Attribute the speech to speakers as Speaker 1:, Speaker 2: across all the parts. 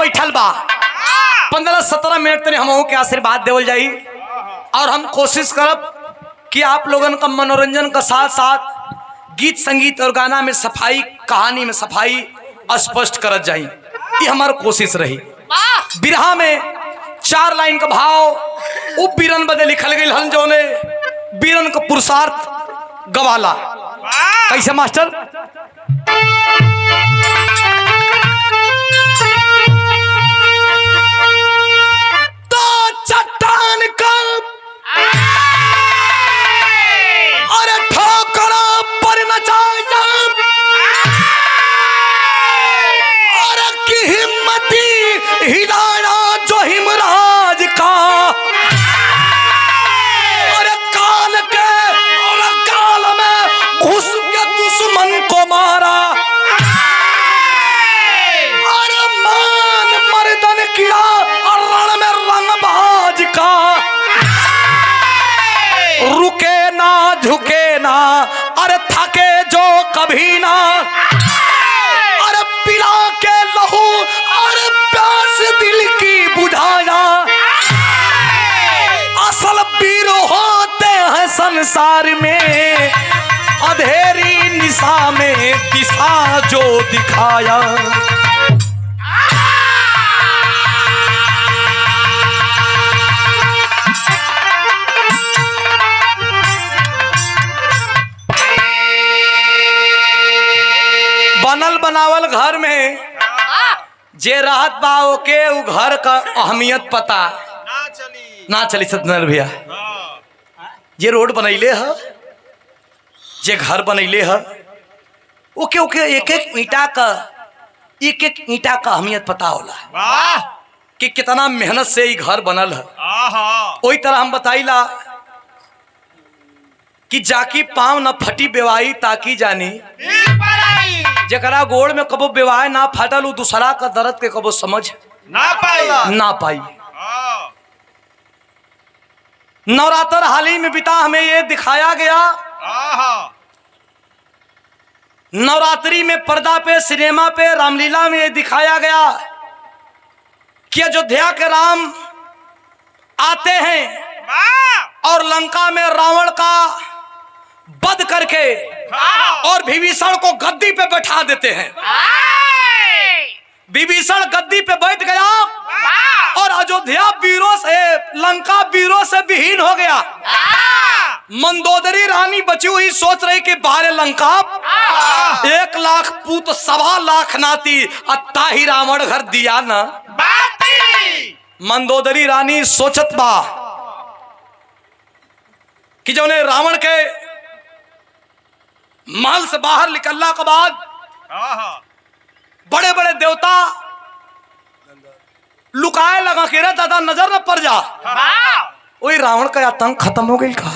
Speaker 1: बैठल बा 15-17 मिनट तक हम के आशीर्वाद देवल जाई और हम कोशिश करब कि आप लोगन का मनोरंजन का साथ साथ गीत संगीत और गाना में सफाई, कहानी में सफाई स्पष्ट करत जाई। ये हमार कोशिश रही। बिरहा में 4 लाइन का भाव उप बीरन बदे लिखल गई हन, जौने बीरन का पुरुषार्थ गवाला। कैसे मास्टर? तो चट्टान का अरे ठोकरा पर नचाया, अरे की हिम्मती हिलाया जो हिमराज का, अरे काल के और काल में घुस के दुश्मन को मारा, अरे मान मर्दन किया और रण में रंगबाज का, रुके ना झुके ना अरे थके जो कभी ना, अरे पिला के लहू अरे प्यास दिल की बुझाया, असल वीर होते हैं संसार में, अंधेरी निशा में दिशा जो दिखाया। बनल बनावल घर में जे रहत बा ओके उ घर का अहमियत पता ना चली। सत्यनारायण भैया जे रोड बनैले है, जे घर बनैले है, ओके ओके एक एक ईंटा का अहमियत पता होला कि कितना मेहनत से ये घर बनल है। वही तरह हम बताइला कि जाकी पाँव न फटी बेवाई ताकि जानी, जकरा गोड़ में कबो बेवाय ना फाटल उ दूसरा का दर्द के कबो समझ ना पाई। नवरात्र हाल ही में बिता हमें ये दिखाया गया, नवरात्रि में पर्दा पे, सिनेमा पे, रामलीला में ये दिखाया गया कि अयोध्या के राम आते हैं और लंका में रावण का वध करके और विभीषण को गद्दी पे बैठा देते हैं। विभीषण गद्दी पे बैठ गया और अयोध्या वीरों से, लंका वीरों से विहीन हो गया। मंदोदरी रानी बची हुई सोच रही कि बाहर लंका 1 लाख पूत 1.25 लाख नाती अत्ता ही रावण घर दिया ना। मंदोदरी रानी सोचत बा कि जो ने रावण के महल से बाहर निकलने के बाद बड़े बड़े देवता लुकाए लगा के रे दादा नजर न पड़ जा। वही रावण का आतंक खत्म हो गई का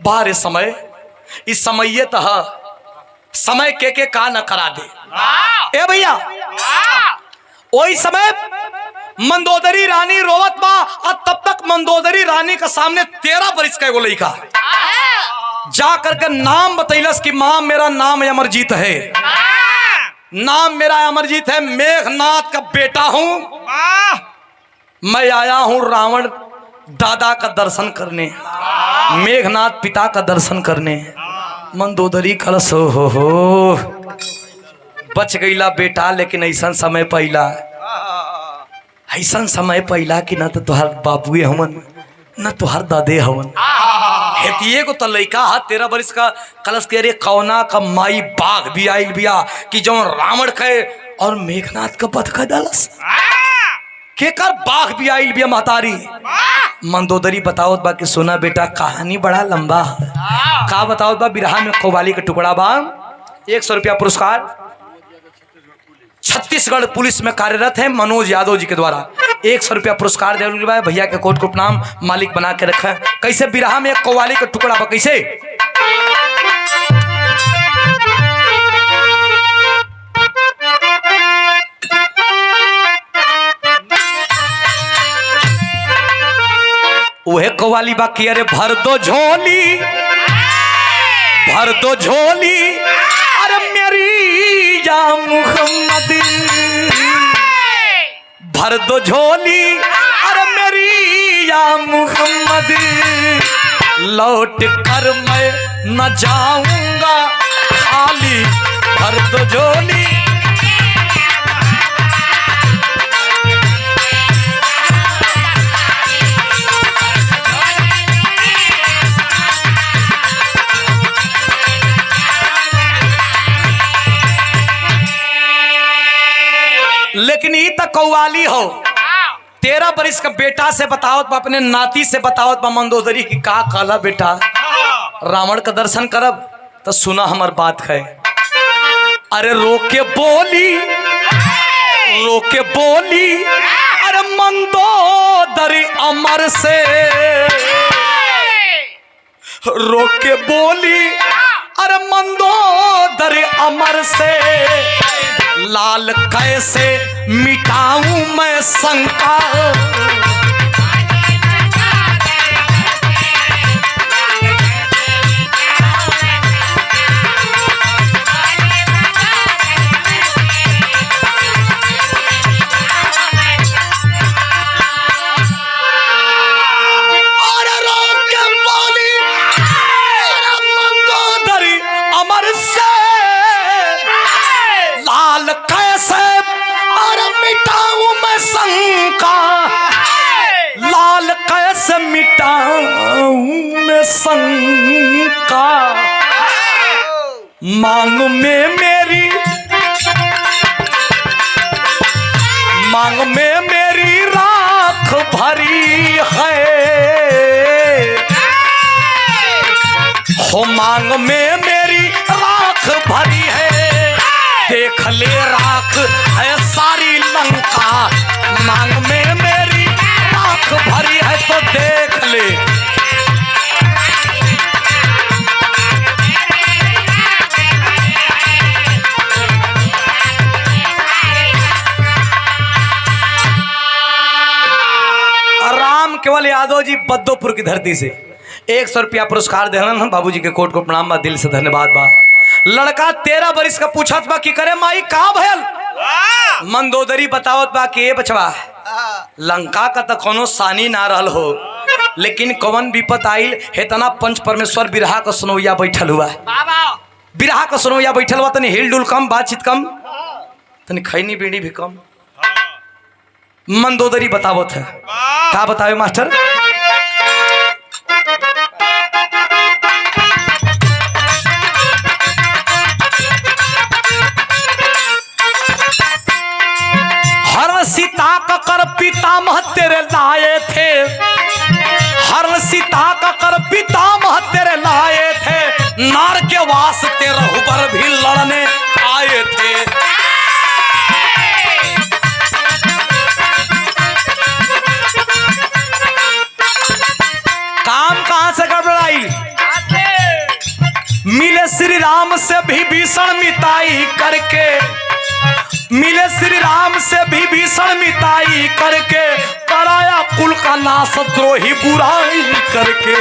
Speaker 1: बाहर इस समय ये तह समय के का न करा दे। ए भैया वही समय मंदोदरी रानी रोवत बा और तब तक मंदोदरी रानी का सामने 13 बरिस का एगो लड़का जा करके नाम बतैलस कि मां मेरा नाम अमरजीत है, नाम मेरा अमरजीत है, मेघनाथ का बेटा हूं, मैं आया हूं रावण दादा का दर्शन करने, मेघनाथ पिता का दर्शन करने। मंदोदरी कलश हो बच गईला बेटा, लेकिन ऐसा समय पहिला, ऐसा समय पहिला कि न तो तुहार बाबुए हमन न तुहार दादे हमन। हेतिए को तो लइका 13 बरिस का कलश के रे कौना का माई बाघ भी आइल बिया कि जो रावण के और मेघनाथ का वध कर डालस, के कर बाघ भी आइल बिया महतारी। मंदोदरी बताओ बा कि सुना बेटा कहानी बड़ा लंबा है, का बताओ बा बिरहा में कव्वाली का टुकड़ा बा। 100 रुपया पुरस्कार छत्तीसगढ़ पुलिस में कार्यरत है मनोज यादव जी के द्वारा 100 रुपया पुरस्कार दे भैया के कोट को प्रणाम, मालिक बना के रखा। कैसे बिरहा में एक कव्वाली का टुकड़ा बा, कैसे वह कव्वाली बा कि अरे भर दो झोली अरे मेरी या मुहम्मद भर दो झोली अरे मेरी या मुहम्मद, लौट कर मैं न जाऊंगा खाली, भर दो झोली। लेकिन ये तक कौवाली हो 13 बरिस का बेटा से बताओ, अपने नाती से बताओ मंदोदरी की का काला बेटा रावण का दर्शन करब तो सुना हमार बात है। अरे रोके बोली अरे मंदोदरी अमर से, रोके बोली अरे मंदोदरी अमर से, लाल कैसे मिटाऊं मैं शंका। शंका मांग में मेरी राख भरी है, हो मांग में मेरी राख भरी है, देख ले राख है सारी लंका, मांग में मेरी राख भरी है तो देख ले। केवल यादव जी बद्दोपुर की धरती से 100 रुपया पुरस्कार देना बाबूजी के कोट को प्रणाम बा, दिल से धन्यवाद बा। लड़का 13 बरिस का पूछत बा कि करे माई का भयल, मंदोदरी बतावत बा कि ए बचवा लंका का तो कोनो सानी ना रहल हो, लेकिन कौन विपत आइल हेतना पंच परमेश्वर बिरहा का सुनौया बैठल हुआ, बिरहा का सुनौया बैठल हुआ, तनी हिल डुल कम बातचीत कम तनी खैनी बीड़ी भी कम। मंदोदरी बतावत है क्या बतावे मास्टर। हर सीता का कर पितामह तेरे लाए थे, हर सीता का कर पितामह तेरे लाए थे, नार के वास्ते रघुबर भी लड़ने आए थे। मिले श्री राम से भी भीषण मिताई करके, मिले श्री राम से भी भीषण मिताई करके, कराया कुल का नाश द्रोही बुराई करके।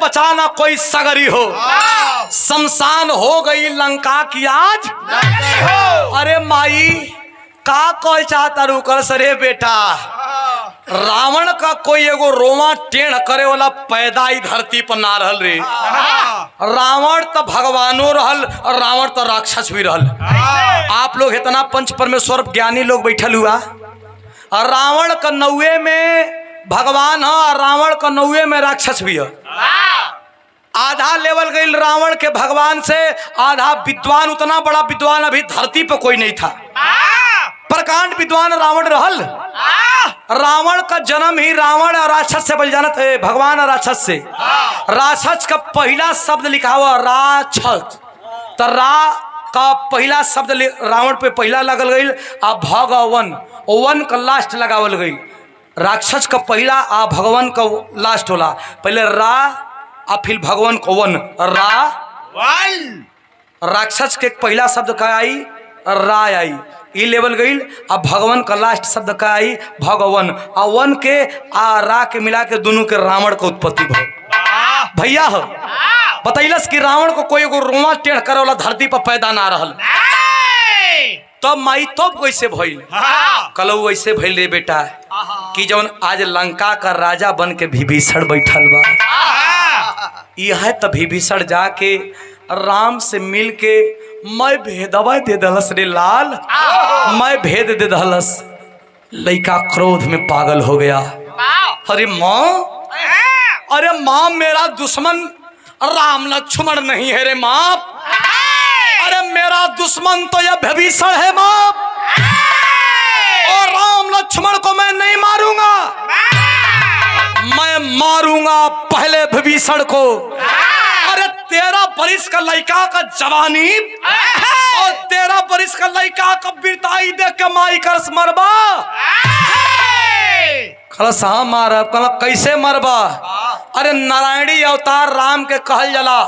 Speaker 1: बचाना कोई सगरी हो, शमशान हो गई लंका की आज हो। अरे माई का कॉल चाहता रुकर सरे बेटा, रावण का कोई एगो रोमा टेढ़ करे वाला पैदा ही धरती पर ना रहल रे। रावण तो भगवानो रहल और रावण तो राक्षस भी रहल। आप लोग इतना पंच परमेश्वर ज्ञानी लोग बैठल हुआ, और रावण का 90 में भगवान है, रावण का 9 में राक्षस भी है। आधा लेवल गई रावण के भगवान से, आधा विद्वान, उतना बड़ा विद्वान अभी धरती पर कोई नहीं था। प्रकांड विद्वान रावण रहल। रावण का जन्म ही रावण और राक्षस से बल जानत है, भगवान और राक्षस से। राक्षस का पहला शब्द लिखा हुआ राक्षस, तो रा का पहला शब्द रावण पे पहला लगल गई, आ भगवन वन का लास्ट लगावल गई। राक्षस का पहला आ भगवान का लास्ट होला, पहले रा आ फिर भगवान को वन, रा वन। राक्षस के पहला शब्द का आई रा आई, ई लेवल गई। आ भगवान का लास्ट शब्द का आई भगवन, आ वन के आ रा के मिला के दोनों के रावण का उत्पत्ति भैया हो। बतैलस कि रावण को कोई रोमा टेढ़ करे वाला धरती पर पैदा ना रहल, तब माई तब कैसे भइल? कलऊ वैसे भइल रे बेटा कि जौन आज लंका का राजा बन के विभीषण बैठल बा, यह तो विभीषण जाके राम से मिल के मैं भेदवा दे दलस रे लाल, मैं भेद दे दलस। लड़का क्रोध में पागल हो गया। अरे माँ, अरे माँ, मेरा दुश्मन राम लक्ष्मण नहीं है रे माँ, अरे मेरा दुश्मन तो यह विभीषण है माँ, और राम लक्ष्मण को मैं नहीं मारूंगा, मैं मारूंगा पहले विभीषण को। अरे 13 बरिस का लड़का का जवानी और 13 बरिस का लड़का का बिरताई देख के माई करस मरबा। खलस हाँ मारब, कल कैसे मरबा? अरे नारायणी अवतार राम के कहल जला,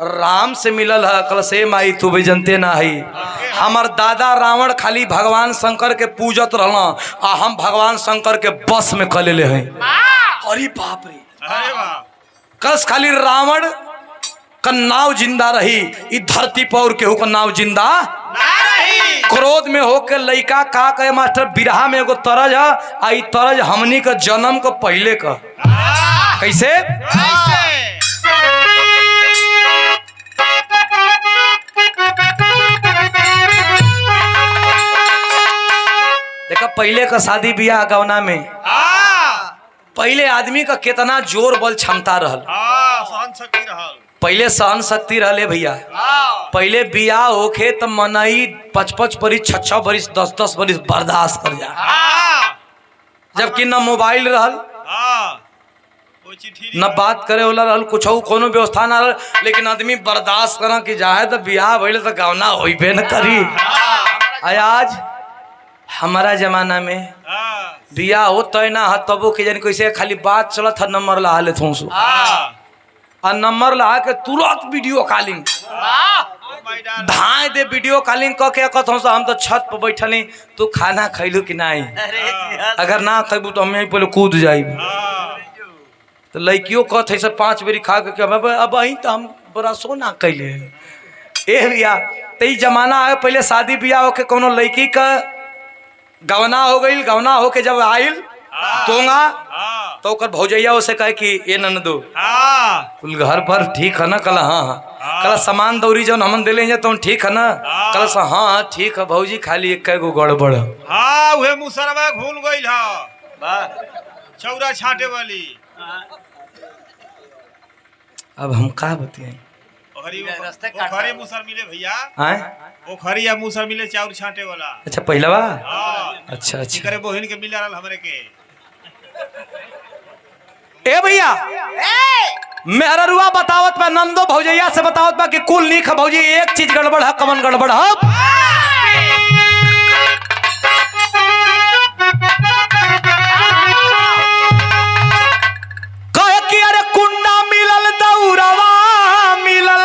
Speaker 1: राम से मिलल है। कल से माई तू भी जनते ना है, हमार दादा रावण खाली भगवान शंकर के पूजत रहला, आ हम भगवान शंकर के बस में कर ले हैं। अरे बाप रे, कस खाली रावण का नाव जिंदा रही, ई धरती पर केहू का नाव जिंदा ना रही। क्रोध में होके लइका का कहे मास्टर, बिरहा में एगो तरज है, आई तरज हमनी का जन्म को पहले का। कैसे? देखा पहले का शादी ब्याह गवना में पहले आदमी का कितना जोर बल क्षमता रहल,
Speaker 2: सहन शक्ति रहल,
Speaker 1: पहले सहन शक्ति रहले भैया। पहले बियाह होके तो मनई 5-5 बरिस 6-6 बरिस 10-10 बरिस बर्दाश्त कर जा, जबकि न मोबाइल रहल, न बात करे वाला रहल, कुछ कोनो व्यवस्था ना रहल, लेकिन आदमी बर्दाश्त करा कि जाए तो बियाह भइले तो गवना होइबे न करी। आज हमारा जमाना में बियाह होता है ना, तबो के जानी कैसे खाली बात चलत है, नंबर ला ले थोसो, आ नंबर ला के तुरंत वीडियो कॉलिंग धाए दे, वीडियो कॉलिंग क के कहत हूं हम तो छत पर बैठली, तू खाना खैलू कि नहीं? अगर ना खैबू तो हम यहीं पहले कूद जाइब। तो लड़कियों कहत है सब 5 बेरी खा के अब अही तो हम बड़ा सोना कैले ए भैया। तो ई जमाना है, पहले शादी ब्याह होके कोनो लड़की का गवना हो गई, गवना होके जब आइल तोंगा तो ओकर भौजैया उसे कहे कि ये ननदो कुल घर पर ठीक है ना? कल हाँ कल सामान दौरी जौन हमन दिले हैं तो ठीक है ना? कल से हाँ ठीक है भौजी, खाली एक गो गड़बड़
Speaker 2: हाँ उहे मुसरवा घूल गइल ह चौरा छाटे वाली।
Speaker 1: अब हम का बतियाई?
Speaker 2: ओखरी मुसर मिले भैया,
Speaker 1: हैं
Speaker 2: ओखरी या मुसर मिले चाउर छाटे वाला।
Speaker 1: अच्छा पहलवा,
Speaker 2: अच्छा अच्छा करे बहिन के मिला रहल हमरे के।
Speaker 1: ए भैया मेहरा रुआ बतावत बा, नंदो भौजैया से बतावत बा कि कुल नीक है भौजी, एक चीज गड़बड़ है। कमन गड़बड़ है? कहे कि अरे कुंडा मिलल, दौरवा मिलल,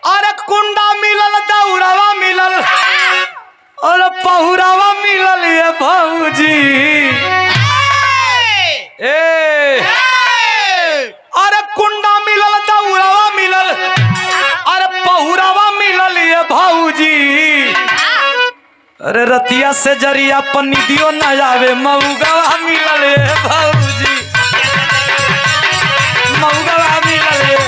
Speaker 1: अरे कुंडा मिलल, दौरवा मिलल, और पहुरावा मिलल ये भौजी। अरे कुंडा मिलल, दौरावा मिलल, अरे पहुरावा मिलल ये भौजी। अरे रतिया से जरिया पनिदियो न जावे, मऊगवा मिलल ये भौजी, मऊगवा मिलल ये।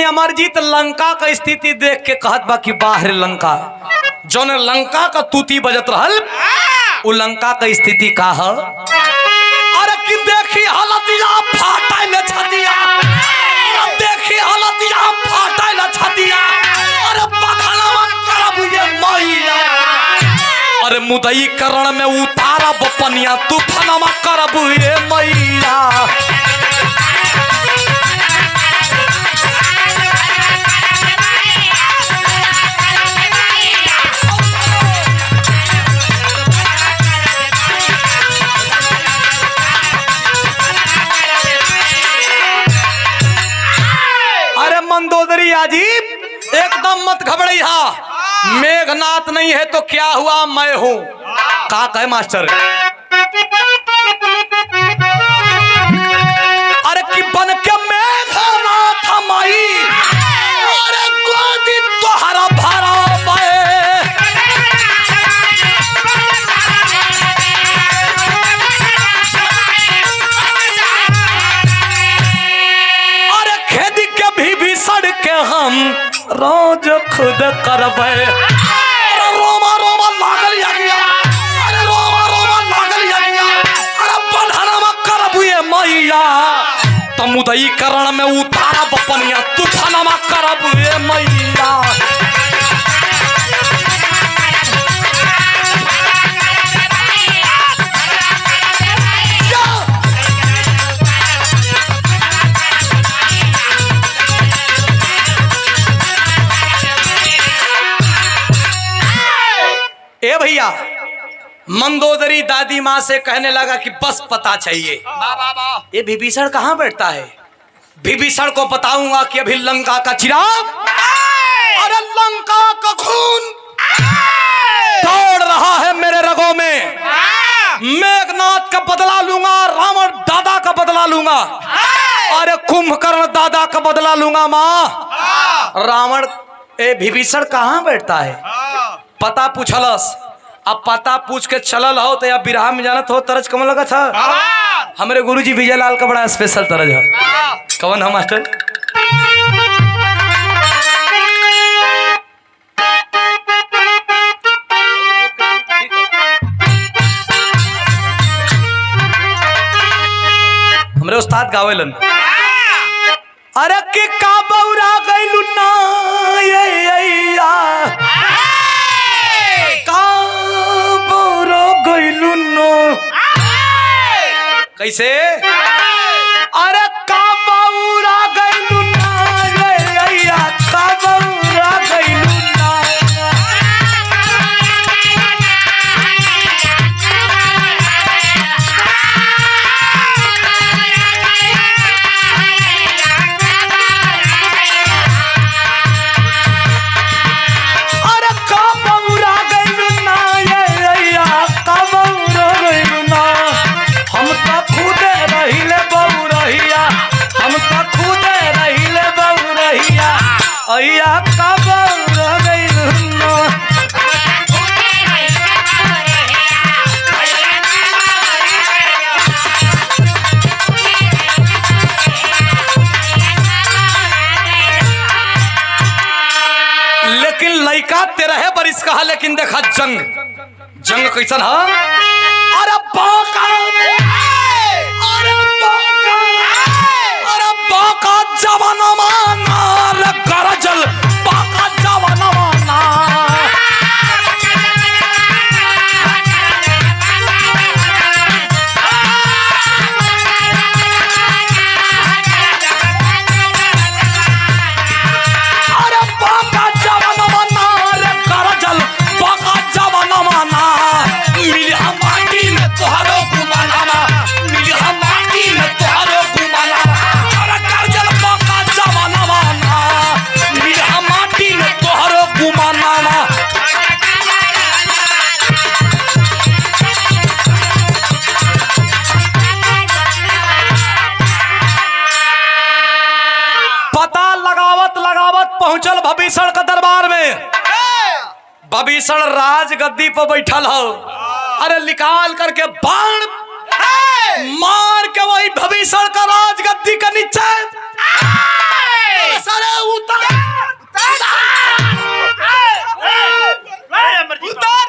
Speaker 1: अमरजीत लंका का स्थिति देख के कहत बा कि बाहर लंका जौन लंका का तूती बजत रहल उ लंका का स्थिति का है। अरे कि देखी हालतिया फाटा न छतिया, देखी हालतिया फाटा न छतिया, अरे बखलवा करब ये मैया, अरे मुदई करण में उतारब पनिया तूफानमा करब ये मैया। मंदोदरी अजीब एकदम मत घबराइया, मेघनाथ नहीं है तो क्या हुआ मैं हूं। का कहे मास्टर? अरे कि बन के मेघनाथ माई, अरे गोदी तोहरा भरा के हम रोज खुद करबे। अरे रोमा रोमा लागल गया, अरे रोमा रोमा लागल गया, अरे बंधनमा करब ये मैया, तमुदई करण में उतारब पनिया तूफानमा करब ये मैया। ए भैया मंदोदरी दादी माँ से कहने लगा कि बस पता चाहिए ये विभीषण कहाँ बैठता है। विभीषण को बताऊंगा कि अभी लंका का चिराग, अरे लंका का खून दौड़ रहा है मेरे रगों में। मेघनाथ का बदला लूंगा, रावण दादा का बदला लूंगा, अरे कुंभकर्ण दादा का बदला लूंगा। माँ रावण ए विभीषण कहाँ बैठता है पता पूछलस। अब पता पूछ के चलल हो तो या बिरहा में जानत हो तरज कमन लगा था। हमारे गुरुजी विजय लाल का बड़ा स्पेशल तरज है। कौन है मास्टर? हमारे उस्ताद गावेलन। अरे के का बौरा गइलु ना ये कैसे? अरे का बौरा गइलु ना ये का बौरा गइलु ना। अरे का बौरा गइलु ना ये का बौरा गइलु ना। हम तो खुदे रहिले बौरहिया, हम तो खुदे रहिले बौरहिया, अइया का बौरा गइलु ना। लेकिन लइका 13 बरिस का, लेकिन देखा जंग कैसन है। अरे बाका, अरे बाका जवाना माना रे गरजल, बाका जवाना माना। अरे बाका जवाना माना रे गरजल, बाका जवाना माना। मिलिया माटी में तोहरो गुमाना, मिलिया माटी में तोहरो गुमाना। अरे गरजल बाका जवाना माना, मिलिया माटी में तोहरो गुमाना। पता लगावत लगावत पहुंचल विभीषण का दरबार में। विभीषण राज गद्दी पर बैठल हो। अरे निकाल करके बाण मार के वही विभीषण का राज गद्दी के नीचे सारे उतार
Speaker 2: उतार।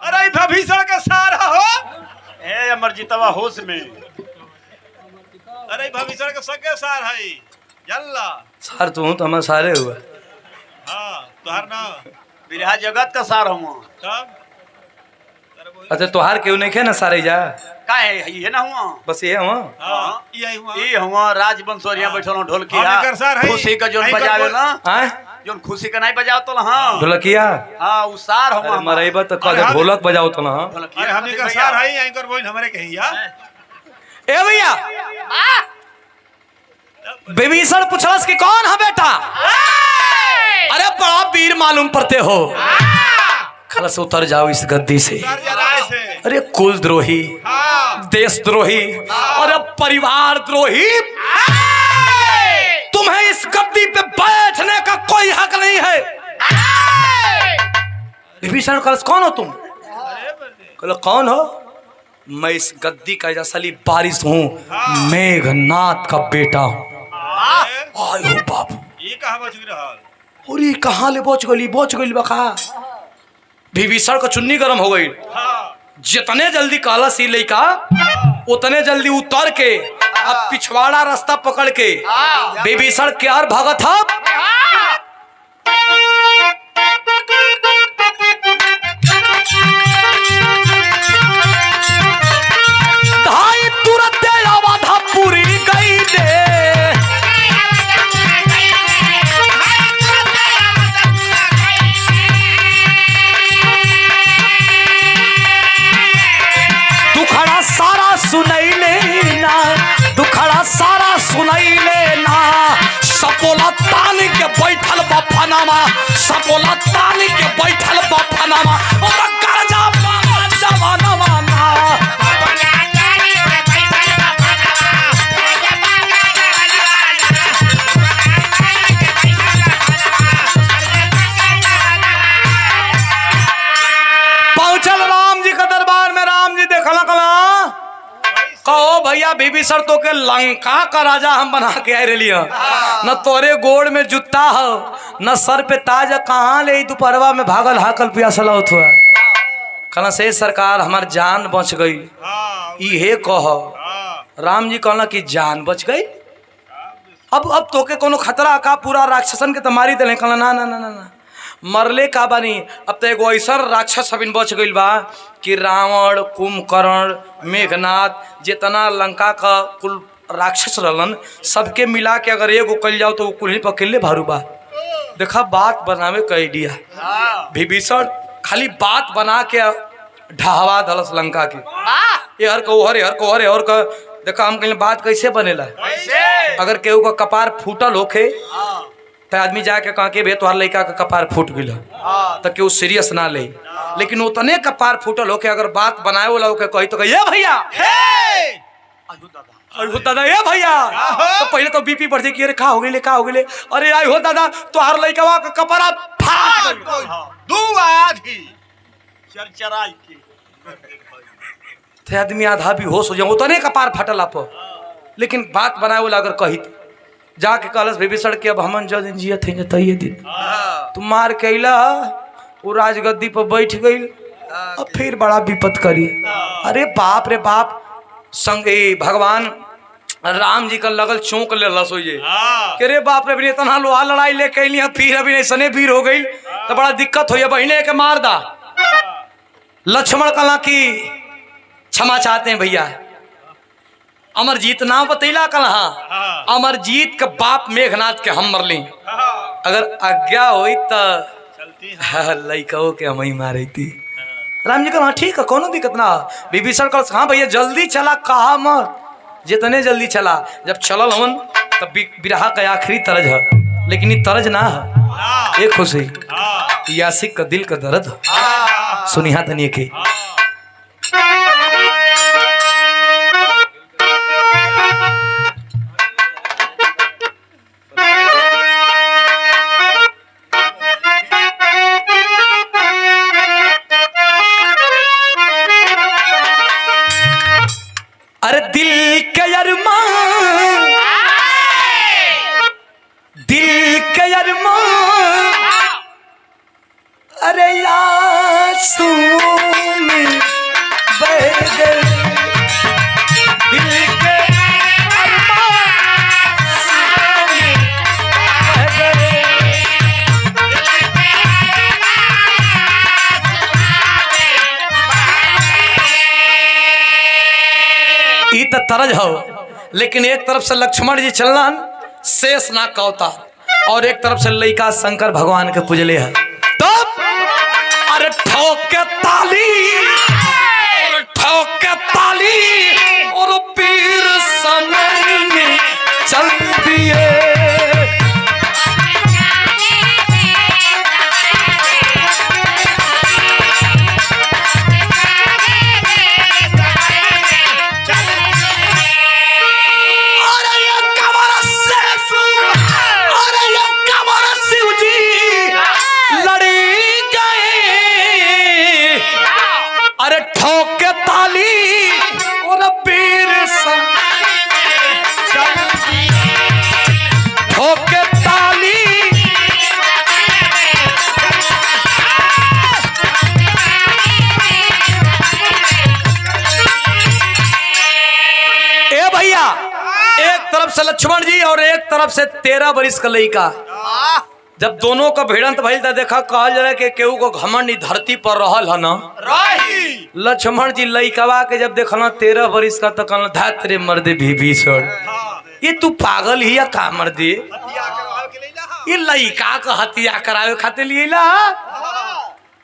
Speaker 2: अरे भभीषण के सारा हो।
Speaker 3: ए अमरजीतवा होश में।
Speaker 2: अरे भभीषण के सगे सार है जल्ला।
Speaker 1: सर तू तो हमारे सारे हुआ।
Speaker 2: हाँ तुहार ना
Speaker 3: बिरहा जगत का सार हम
Speaker 2: तब
Speaker 1: अच्छा तोहार क्यों नहीं खे ना सारे जा
Speaker 3: का है ये ना हुआ
Speaker 1: बस ये हुआ।
Speaker 2: हाँ यही हुआ।
Speaker 3: ये हुआ राजवंशोरिया बैठल हूं ढोलकी
Speaker 2: हम एकर सार है।
Speaker 3: खुशी का जोन
Speaker 2: नहीं कर
Speaker 3: बजावे
Speaker 2: बोल।
Speaker 3: ना
Speaker 1: आए
Speaker 3: जोन खुशी का नहीं बजाओ तो हां
Speaker 1: ढोलकिया
Speaker 3: हां उ सार हम
Speaker 1: अरे मरैबा तो कल ढोलक बजाओ तो ना।
Speaker 2: अरे हमने का सार है यहीं कर बोल हमरे कहिया।
Speaker 1: ए भैया विभीषण पूछलस कि कौन है बेटा। अरे बड़ा वीर मालूम पड़ते हो। खलस उतर जाओ इस गद्दी से।
Speaker 2: सर जराए से।
Speaker 1: अरे कुल द्रोही
Speaker 2: हाँ
Speaker 1: देशद्रोही और परिवार द्रोही तुम्हें इस गद्दी पे बैठने का कोई हक नहीं है। विभीषण कलश कौन हो तुम। कल कौन हो। मैं इस गद्दी का असली वारिस हूँ मेघनाथ का बेटा हूँ। आयो बाबू
Speaker 2: ये कहाँ बच रहा।
Speaker 1: और ये कहाँ ले बोच गई बखा। विभीषण का चुन्नी गरम हो गई। जितने जल्दी काला सी लइका उतने जल्दी उतर के अब पिछवाड़ा रास्ता पकड़ के विभीषण क्या भागत था। धाई तुरंत आवाधा पूरी गई दे। दुखड़ा सारा सुनई लेना दुखड़ा सारा सुनई लेना। सपोला तान के बैठल बफनामा सपोला तान के बैठल बफनामा ओकर कर्जा बाबा जवानवा ना। पहुंचल राम जी के दरबार में। राम जी देखला कला कहो भैया विभीषण तो के लंका का राजा हम बना के आए रही न तोरे गोड़ में जूता हो न सर पे ताज। कहाँ ले दोपहरवा में भागल हाकल पियासला होत हुआ। कहना से सरकार हमार जान बच गई। इहे कह राम जी कहना कि जान बच गई। अब तोके कोनो खतरा का पूरा राक्षसन के तो मारी दिले। कहना ना ना ना ना ना मरले का बानी। अब तो एगो ऐसा राक्षस अबिन बच गई बा कि रावण कुंभकर्ण मेघनाथ जितना लंका का कुल राक्षस रहलन सबके मिला के अगर एगो कल जाओ तो कुल पर अकेले भारू बा। देखा बात बनावे का आइडिया। विभीषण खाली बात बना के ढहावा दलस लंका की। हर को हर का देखा हम कहीं बात कैसे बनेला। अगर केहू का कपार फूटल होखे तो आदमी जाके कहा के भे तोहार लड़का का कपार फूट गई तो केहू सीरियस ना ले। लेकिन उतने कपार फूटल होके अगर बात बनाए वाला होके कही तो ये भैया दादा ये भैया तो पहले तो बीपी बढ़ जाए कि अरे का हो गई। अरे आई हो दादा तोहार लड़का का कपड़ा फाट गई। आदमी आधा भी होश हो जाए उतने कपार फटल आप। लेकिन बात बनाए वाला अगर कही जाके कहलस विभीषण के अब हमन जो दिन जियत हैं तइये दिन तुम मार के अइला वो राजगद्दी पर बैठ गई। अब फिर बड़ा विपत करी। अरे बाप रे बाप संगे भगवान राम जी का लगल चौंक ले लसोइए कि रे बाप रे इतना लोहा लड़ाई लेके अइली फिर अभी ऐसने भीड़ हो गई तो बड़ा दिक्कत हो। बहने के मार दा। लक्ष्मण कला की क्षमा चाहते हैं भैया। अमरजीत नाम बतैला कहा अमरजीत के बाप मेघनाथ के हम मरली। अगर आज्ञा हुई तो लइका के हम ही मारे थी। राम जी कहा ठीक है कोनो दिक्कत ना। विभीषण कहा हाँ भैया जल्दी चला कहा मत जितने जल्दी चला। जब चलल हमन तब बिरहा का आखिरी तरज है। लेकिन ये तरज ना है ये खुशी यासिक का दिल का दर्द सुनिया तनिए के। दिल के अरमान अरे आंसुओं में बह गए दिल के अरमान आंसुओं में बह गए ई त तरज हो लेकिन एक तरफ से लक्ष्मण जी चलना शेष नाग का अवतार और एक तरफ से लइका शंकर भगवान के पूजले है तो अरे ठोके ताली और पीर समय में चल दिए से लक्ष्मण जी और एक तरफ से 13 वर्ष का लड़का जब दोनों का भिड़ंत भइल त देखा कहल जरा के केहू को घमंड धरती पर रहल है ना लक्ष्मण जी लइकवा के जब देखल 13 वर्ष का तो कहल धात्रे मर्दे विभीषण ये तू पागल ही या का मर्दे ये लइका का हत्या करावे खातिर लिएला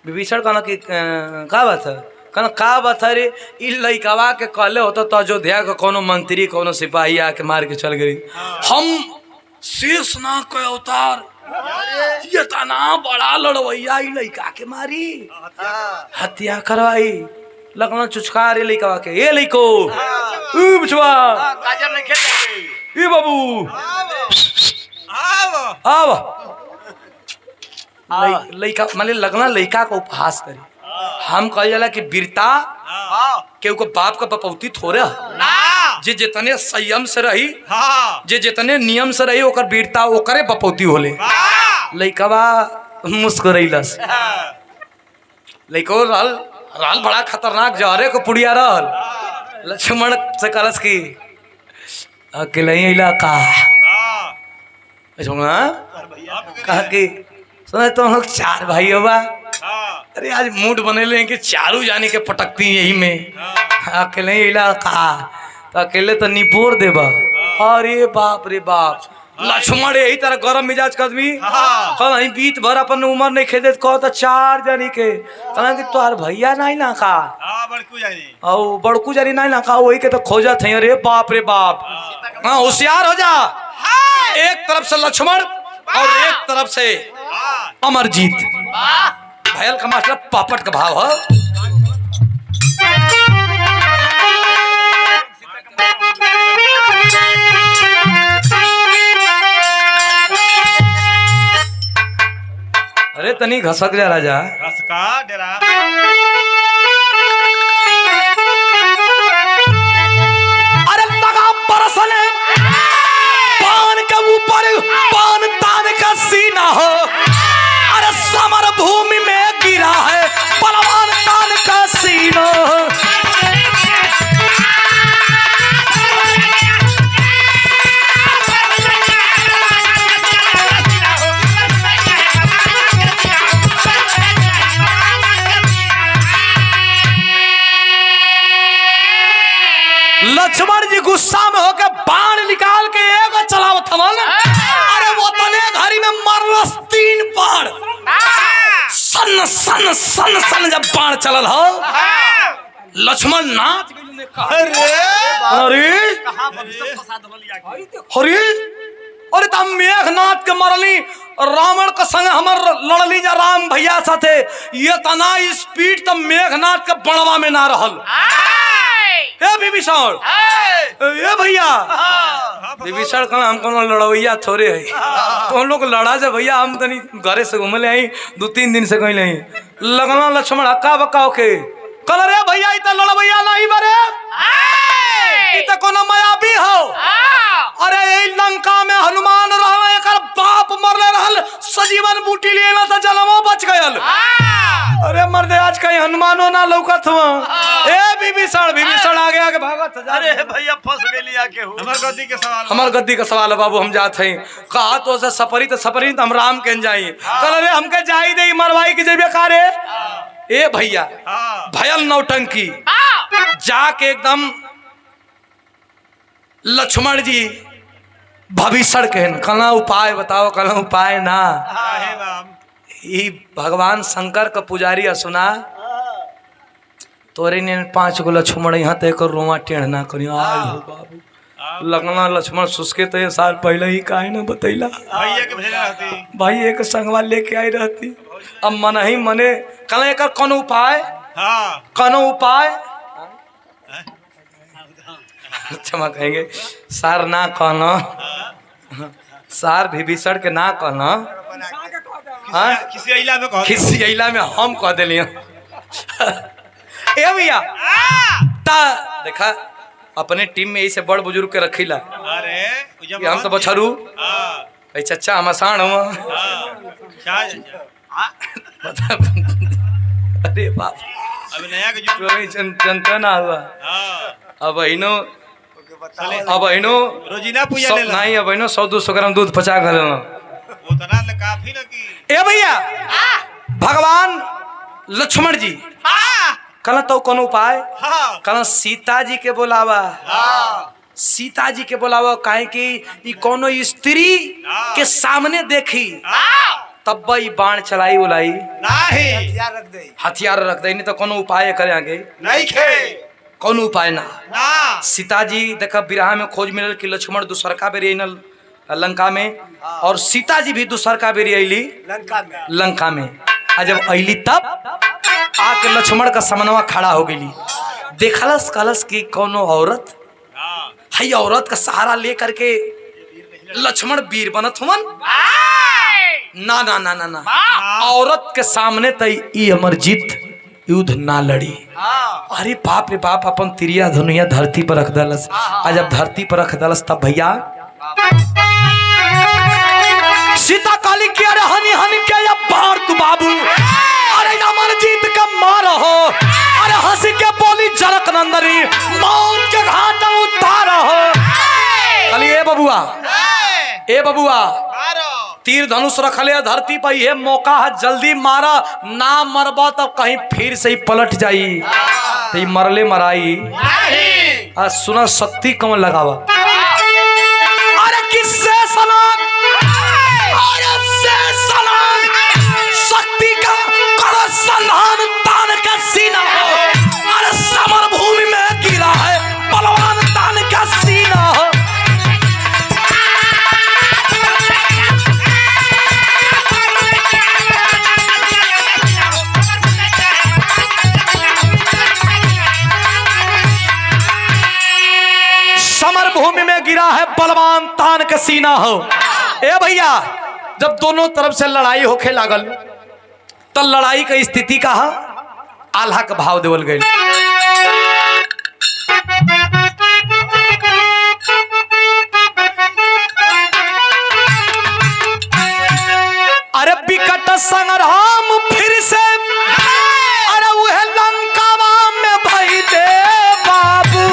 Speaker 1: विभीषण कहना कि का बात है कहना का बात है रे इ लइकवा के कहले होता तो अयोध्या का कोनो मंत्री कोनो सिपाही आके मार के चल गई हम शेषनाग के अवतार ये तना बड़ा लड़वैया इ लइका के मारी हत्या करवाई लगना चुचका रे लइकवा के ए लइको उ बचवा
Speaker 3: काजर नहीं खेल
Speaker 1: ए बाबू आव लइका माने लगना लइका को उपहास करी हम कह जाला कि वीरता के को बाप का बपौती थोड़े जे जितने संयम से रही जे जितने नियम से रही ओकर वीरता ओकरे बपौती होले लइकवा मुस्कुरैलस लइको रहल बड़ा खतरनाक जहरे को पुड़िया रहल लक्ष्मण से कहलस की अकेले ही इलाका कहा कि सुना तो हम लोग 4 भाई हो बा अरे आज मूड बने ले कि चारू जाने के पटकती यही में अकेले इलाका तो अकेले तो निपोर देबा अरे बाप रे बाप लक्ष्मण यही तरह गरम मिजाज का आदमी कहीं बीत भर अपन उम्र नहीं खेदे कहो तो 4 जानी के कहना कि तोहार भैया नहीं ना का बड़कू जानी नहीं ना का वही के तो खोजा थे अरे बाप रे बाप हाँ होशियार हो जा एक तरफ से लक्ष्मण और एक तरफ से अमरजीत भयल का मास्टर पापट का भाव है अरे तनी घसक जा राजा
Speaker 2: घसका डेरा
Speaker 1: अरे लगा बरसने पान के ऊपर पान तान का सीना हो अरे समर भूमि में गिरा है बलवान तान का सीना लक्ष्मण जी गुस्सा में होकर बाण निकाल के एगो चलावत हवन अरे वो तने घड़ी में मरलस 3 बाण सन सन सन सन जब बाण चलल हो लक्ष्मण नाच अरे अरे अरे तम मेघनाथ के मरली रावण के संग हमर लड़ली जा राम भैया साथे ये तना स्पीड तो मेघनाथ के बणवा में ना रहल ए विभीषण ए भैया विभीषण कहना हम कोनो लड़वैया थोड़े है तो हम लोग लड़ा जा भैया हम तनी घरे से घूम ले आई 2-3 दिन से कहीं नहीं लगना लक्ष्मण हक्का बक्का होके कल रे भैया इ त लड़वैया नहीं बरे इ त कोनो मायावी हो अरे ए लंका में हनुमान रहला एकर बाप लक्ष्मणो ना लौकत हुआ। ए विभीषण आगे आगे भागत जा।
Speaker 3: अरे भैया फंस गेली आके हो।
Speaker 2: हमार गद्दी के सवाल
Speaker 1: हमार गद्दी का सवाल है बाबू, हम जात हैं। कहा तो से सपरी तो हम राम के जाई। कल अरे हमके जाई दे मरवाई की जेबे का रे। ए भैया भयल नौटंकी जाके एकदम लक्ष्मण जी भविष्य कहन कला उपाय बताओ, कला उपाय ना।
Speaker 2: आहे राम
Speaker 1: ई भगवान शंकर का पुजारी सुना तोरे ने 5 गो लक्ष्मण यहाँ तक रोमा टेढ़ ना करियो। बाबू लगना लक्ष्मण सुसके तो ये साल पहले ही काहे ना बतैला।
Speaker 2: भैया के भेजले रहती
Speaker 1: भाई एक संगवा लेके आई रहती। अब मन ही मने कल एक कौन उपाय,
Speaker 2: हां
Speaker 1: कौनो उपाय क्षमा कहेंगे सार ना कहना, सार विभीषण के ना कहना। हाँ
Speaker 2: किसी इला में कह
Speaker 1: किसी इला में हम कह दिलिए। ए भैया ता देखा अपने टीम में ऐसे बड़ बुजुर्ग के रखीला।
Speaker 2: अरे
Speaker 1: ये हम तो बछरू
Speaker 2: हां
Speaker 1: चचा हमासान हुआ। अरे बाप
Speaker 2: अब नया के जुग
Speaker 1: जनता ना हुआ।
Speaker 2: हां
Speaker 1: अब इनो
Speaker 2: रोजीना पूजा ले
Speaker 1: नहीं, अब इनो 100-200 ग्राम दूध पचा कर लेना।
Speaker 2: उतना ले काफी ना की।
Speaker 1: ए भैया भगवान लक्ष्मण जी कल तो कौन उपाय,
Speaker 2: हां
Speaker 1: कल सीता जी के बोलावा। सीता जी के बोलावा काहे कि ई कोनो स्त्री के सामने देखी तब ई बाण चलाई उलाई
Speaker 2: नहीं
Speaker 1: हथियार रख दे। नहीं तो कोनो उपाय करे आगे
Speaker 2: नहीं खे
Speaker 1: कौन उपाय ना।
Speaker 2: ना
Speaker 1: सीता जी देखा बिरहा में खोज मिलल कि लक्ष्मण दूसरका बेरी अइनल लंका में, और सीता जी भी दूसरका बेरी अइली लंका में। आ जब अइली तब आके लक्ष्मण का समनवा खड़ा हो गई। देखलस कलस की कोनो औरत हई औरत का सहारा ले करके लक्ष्मण वीर बनत हुवन। ना ना ना ना ना औरत के सामने तई ई अमर जीत युद्ध ना लड़ी। अरे बाप रे बाप अपन तिरिया धनुया धरती पर रख दलस। आज जब धरती पर रख दलस तब भैया सीता काली की अरे हनी हनी के या बार तू बाबू अरे अमर जीत का मार हो। अरे हंसी के बोली जनक नंदनी मौत के घाट उतार हो। कली ए बबुआ तीर धनुष रखले धरती पर ये मौका है जल्दी मारा, ना मरबा तब कहीं फिर से ही पलट जाई। तो मरले मराई आज सुना शक्ति कम लगावा। अरे किससे सलाम, अरे से सलाम शक्ति का करो सलाम तान का सीना हो। अरे समर भूमि में गिरा है बलवान तान का सीना हो। समर भूमि में गिरा है बलवान तान का सीना हो। ए भैया जब दोनों तरफ से लड़ाई होखे लागल तो लड़ाई का स्थिति का आल्हा का भाव देवल गई। अरे विकट संग्राम फिर से अरे वह लंकावा में भई दे बाबू।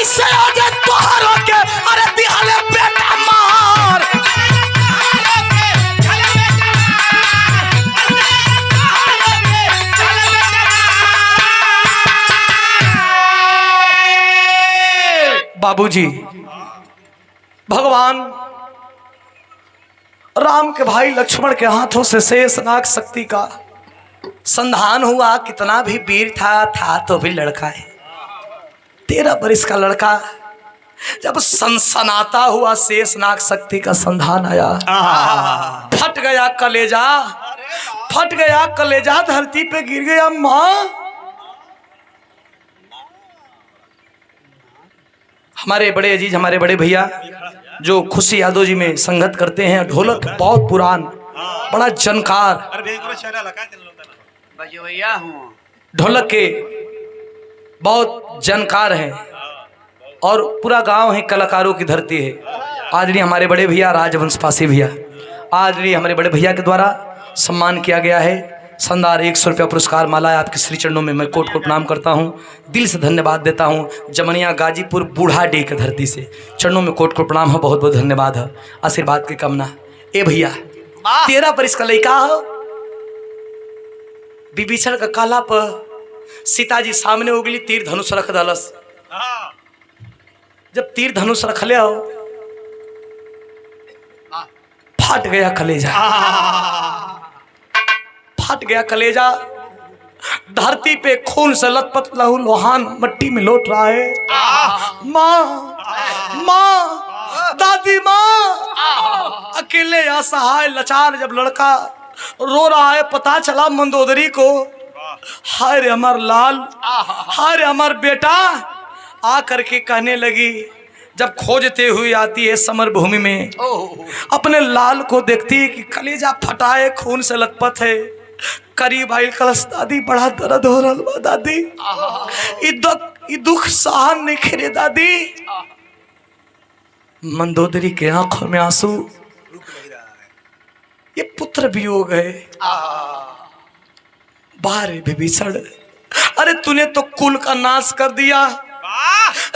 Speaker 1: say बाबूजी, भगवान राम के भाई लक्ष्मण के हाथों से शेषनाग शक्ति का संधान हुआ। कितना भी वीर था तो भी लड़का है। 13 बरस का लड़का जब सनसनाता हुआ शेषनाग शक्ति का संधान आया, फट गया कलेजा, फट गया कलेजा, धरती पे गिर गया। माँ, हमारे बड़े अजीज, हमारे बड़े भैया जो खुशी यादव जी में संगत करते हैं, ढोलक बहुत पुरान, बड़ा जनकार, ढोलक के बहुत जानकार हैं और पूरा गांव है कलाकारों की धरती है। आदरणीय हमारे बड़े भैया राजवंश पासी भैया, आदरणीय हमारे बड़े भैया के द्वारा सम्मान किया गया है। शानदार 100 रुपया पुरस्कार माला है। आपके श्री चरणों में मैं कोट कोट प्रणाम करता हूँ, दिल से धन्यवाद देता हूँ। जमनिया गाजीपुर बूढ़ाडीह की धरती से चरणों में कोट कोट प्रणाम है, बहुत बहुत धन्यवाद है, आशीर्वाद की कामना। ए भैया, 13 बरस का लड़का हो, विभीषण का काला पर सीता जी सामने उगली, तीर धनुष रख दलस। जब तीर धनुष रख ले हो, फट गया कलेजा, फट गया कलेजा। धरती पे खून से लथपथ लहू लोहान मट्टी में लौट रहा है। माँ, माँ, दादी माँ, अकेले असहाय लाचार जब लड़का रो रहा है, पता चला मंदोदरी को। हाय रे अमर लाल, हाय रे अमर बेटा, आ करके कहने लगी। जब खोजते हुए आती है समर भूमि में, अपने लाल को देखती है कि कलेजा फटा है, खून से लथपथ है, करीब आई कलश। दादी बड़ा दर्द हो रहा बा दादी, ई दुख सहन नहीं करे दादी। मंदोदरी के आंखों में आंसू, ये पुत्र वियोग है। बारे विभीषण, अरे तूने तो कुल का नाश कर दिया,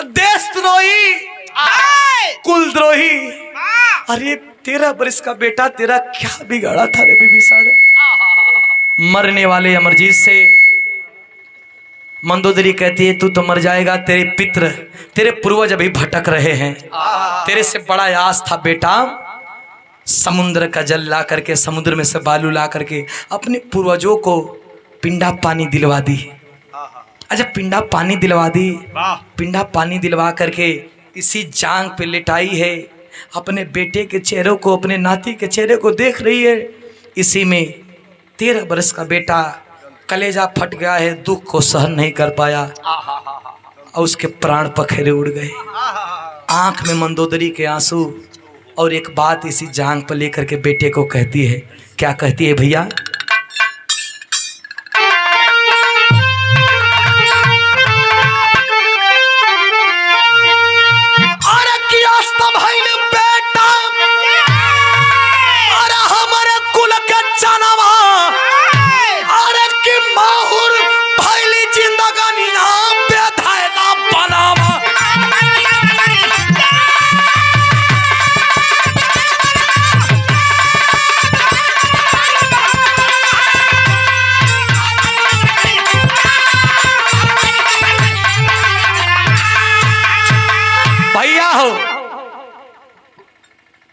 Speaker 1: देशद्रोही, कुलद्रोही। अरे 13 बरस का बेटा, तेरा क्या बिगाड़ा था रे विभीषण। मरने वाले अमरजीत से मंदोदरी कहती है, तू तो मर जाएगा, तेरे पित्र, तेरे पूर्वज अभी भटक रहे हैं। तेरे से बड़ा आस था बेटा, समुद्र का जल ला करके, समुद्र में से बालू ला करके अपने पूर्वजों को पिंडा पानी दिलवा दी। अच्छा, पिंडा पानी दिलवा दी, पिंडा पानी दिलवा करके इसी जांग पे लिटाई है, अपने बेटे के चेहरे को, अपने नाती के चेहरे को देख रही है। इसी में 13 बरस का बेटा कलेजा फट गया है, दुख को सहन नहीं कर पाया और उसके प्राण पखेरे उड़ गए। आंख में मंदोदरी के आंसू, और एक बात इसी जांग पर लेकर के बेटे को कहती है। क्या कहती है भैया?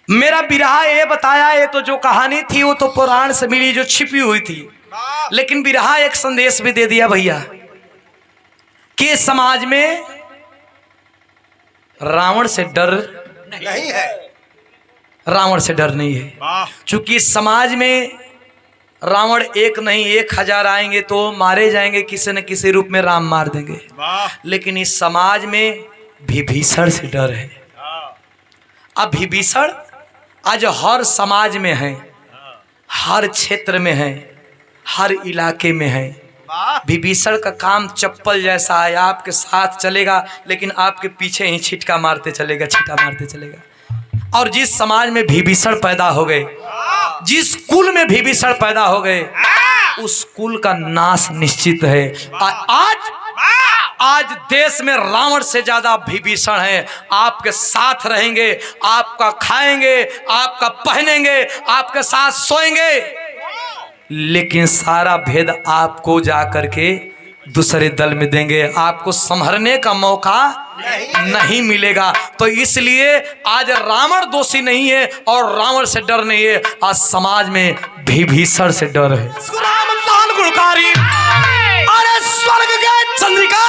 Speaker 1: मेरा बिरहा ये बताया, ये तो जो कहानी थी वो तो पुराण से मिली, जो छिपी हुई थी, लेकिन बिरहा एक संदेश भी दे दिया भैया कि समाज में रावण से डर नहीं है, रावण से डर नहीं है। चूंकि समाज में रावण एक नहीं 1000 आएंगे तो मारे जाएंगे, किसी न किसी रूप में राम मार देंगे, लेकिन इस समाज में विभीषण से डर है। अब विभीषण आज हर समाज में है, हर क्षेत्र में है, हर इलाके में है। विभीषण का काम चप्पल जैसा है, आपके साथ चलेगा लेकिन आपके पीछे ही छिटका मारते चलेगा, छिटा मारते चलेगा। और जिस समाज में विभीषण पैदा हो गए, जिस कुल में विभीषण पैदा हो गए, उस कुल का नाश निश्चित है। आज देश में रावण से ज्यादा विभीषण है। आपके साथ रहेंगे, आपका खाएंगे, आपका पहनेंगे, आपके साथ सोएंगे, लेकिन सारा भेद आपको जा करके दूसरे दल में देंगे। आपको संभरने का मौका नहीं मिलेगा। तो इसलिए आज रावण दोषी नहीं है और रावण से डर नहीं है, आज समाज में विभीषण से डर है। राम लाल गुणकारी, अरे स्वर्ग के चंद्रिका